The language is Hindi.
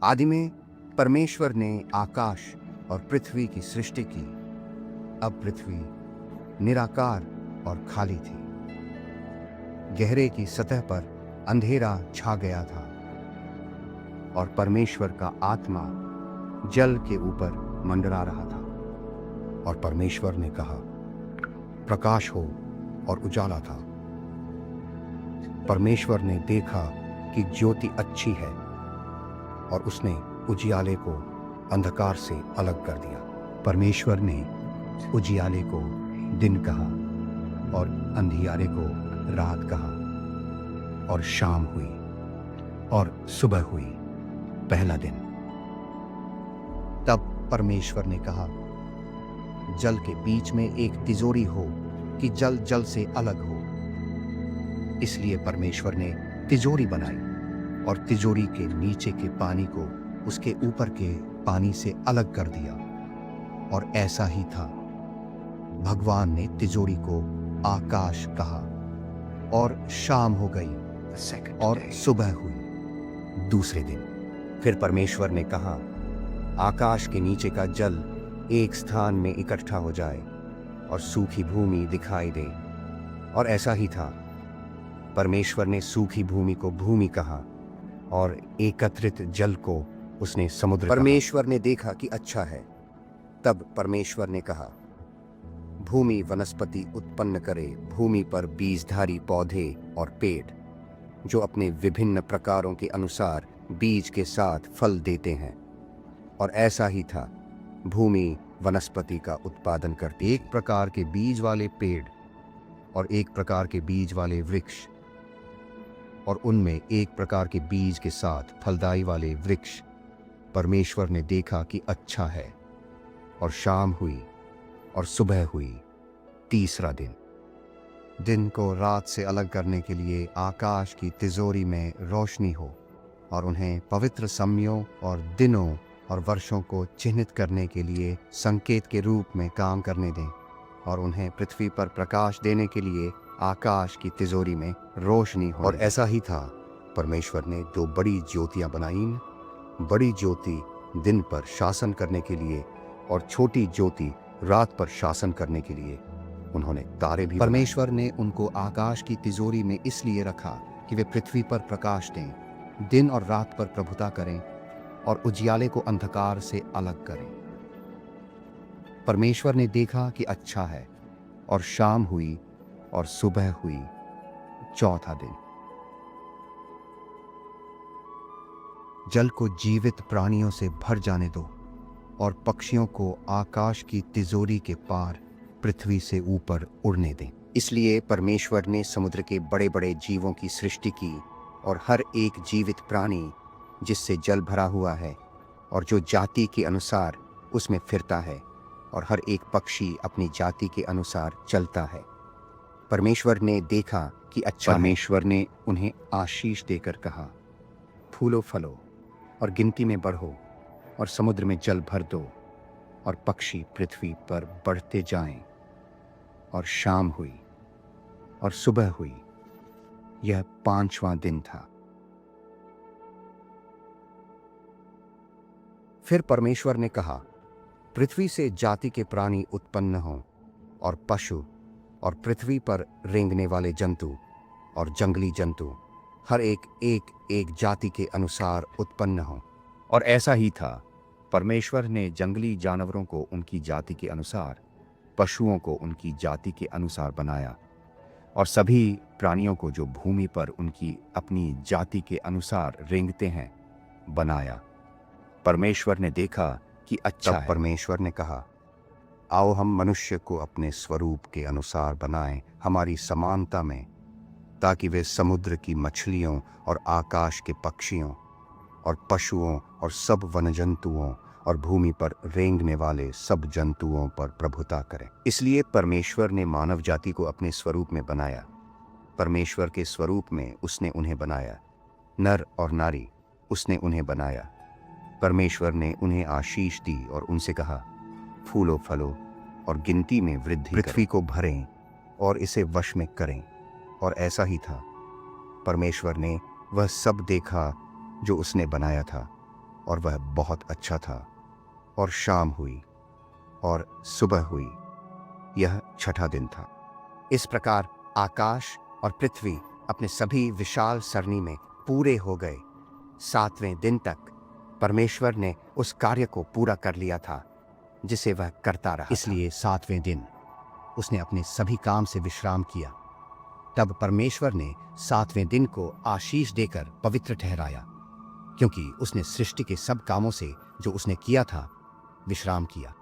आदि में परमेश्वर ने आकाश और पृथ्वी की सृष्टि की। अब पृथ्वी निराकार और खाली थी। गहरे की सतह पर अंधेरा छा गया था और परमेश्वर का आत्मा जल के ऊपर मंडरा रहा था। और परमेश्वर ने कहा, प्रकाश हो, और उजाला था। परमेश्वर ने देखा कि ज्योति अच्छी है, और उसने उजियाले को अंधकार से अलग कर दिया। परमेश्वर ने उजियाले को दिन कहा और अंधियारे को रात कहा। और शाम हुई और सुबह हुई, पहला दिन। तब परमेश्वर ने कहा, जल के बीच में एक तिजोरी हो कि जल जल से अलग हो। इसलिए परमेश्वर ने तिजोरी बनाई और तिजोरी के नीचे के पानी को उसके ऊपर के पानी से अलग कर दिया। और ऐसा ही था। भगवान ने तिजोरी को आकाश कहा, और शाम हो गई और सुबह हुई, दूसरे दिन। फिर परमेश्वर ने कहा, आकाश के नीचे का जल एक स्थान में इकट्ठा हो जाए और सूखी भूमि दिखाई दे। और ऐसा ही था। परमेश्वर ने सूखी भूमि को भूमि कहा और एकत्रित जल को उसने समुद्र कहा। परमेश्वर ने देखा कि अच्छा है। तब परमेश्वर ने कहा, भूमि वनस्पति उत्पन्न करे, भूमि पर बीजधारी पौधे और पेड़, जो अपने विभिन्न प्रकारों के अनुसार बीज के साथ फल देते हैं। और ऐसा ही था। भूमि वनस्पति का उत्पादन करती, एक प्रकार के बीज वाले पेड़ और एक प्रकार के बीज वाले वृक्ष, और उनमें एक प्रकार के बीज के साथ फलदाई वाले वृक्ष। परमेश्वर ने देखा कि अच्छा है। और शाम हुई और सुबह हुई, तीसरा दिन। दिन को रात से अलग करने के लिए आकाश की तिजोरी में रोशनी हो, और उन्हें पवित्र समयों और दिनों और वर्षों को चिन्हित करने के लिए संकेत के रूप में काम करने दें। और उन्हें पृथ्वी पर प्रकाश देने के लिए आकाश की तिजोरी में रोशनी हो। और ऐसा ही था। परमेश्वर ने दो बड़ी ज्योतियां बनाईं, बड़ी ज्योति दिन पर शासन करने के लिए और छोटी ज्योति रात पर शासन करने के लिए। उन्होंने तारे भी। परमेश्वर ने उनको आकाश की तिजोरी में इसलिए रखा कि वे पृथ्वी पर प्रकाश दें, दिन और रात पर प्रभुता करें, और उजियाले को अंधकार से अलग करें। परमेश्वर ने देखा कि अच्छा है। और शाम हुई और सुबह हुई, चौथा दिन। जल को जीवित प्राणियों से भर जाने दो, और पक्षियों को आकाश की तिजोरी के पार पृथ्वी से ऊपर उड़ने दें। इसलिए परमेश्वर ने समुद्र के बड़े बड़े जीवों की सृष्टि की, और हर एक जीवित प्राणी जिससे जल भरा हुआ है और जो जाति के अनुसार उसमें फिरता है, और हर एक पक्षी अपनी जाति के अनुसार चलता है। परमेश्वर ने देखा कि अच्छा। परमेश्वर ने उन्हें आशीष देकर कहा, फूलो फलो और गिनती में बढ़ो, और समुद्र में जल भर दो, और पक्षी पृथ्वी पर बढ़ते जाएं। और शाम हुई और सुबह हुई, यह पांचवां दिन था। फिर परमेश्वर ने कहा, पृथ्वी से जाति के प्राणी उत्पन्न हों, और पशु, और पृथ्वी पर रेंगने वाले जंतु और जंगली जंतु, हर एक जाति के अनुसार उत्पन्न हों। और ऐसा ही था। परमेश्वर ने जंगली जानवरों को उनकी जाति के अनुसार, पशुओं को उनकी जाति के अनुसार बनाया, और सभी प्राणियों को जो भूमि पर उनकी अपनी जाति के अनुसार रेंगते हैं बनाया। परमेश्वर ने देखा कि अच्छा है। परमेश्वर ने कहा, आओ हम मनुष्य को अपने स्वरूप के अनुसार बनाएं, हमारी समानता में, ताकि वे समुद्र की मछलियों और आकाश के पक्षियों और पशुओं और सब वनजंतुओं और भूमि पर रेंगने वाले सब जंतुओं पर प्रभुता करें। इसलिए परमेश्वर ने मानव जाति को अपने स्वरूप में बनाया। परमेश्वर के स्वरूप में उसने उन्हें बनाया, नर और नारी उसने उन्हें बनाया। परमेश्वर ने उन्हें आशीष दी और उनसे कहा, फूलो फलो और गिनती में वृद्धि करें, पृथ्वी को भरें और इसे वश में करें। और ऐसा ही था। परमेश्वर ने वह सब देखा जो उसने बनाया था, और वह बहुत अच्छा था। और शाम हुई और सुबह हुई। यह छठा दिन था। इस प्रकार आकाश और पृथ्वी अपने सभी विशाल सरणी में पूरे हो गए। 7वें दिन तक परमेश्वर ने उस कार्य को पूरा कर लिया था जिसे वह करता रहा। इसलिए 7वें दिन उसने अपने सभी काम से विश्राम किया। तब परमेश्वर ने 7वें दिन को आशीष देकर पवित्र ठहराया, क्योंकि उसने सृष्टि के सब कामों से जो उसने किया था विश्राम किया।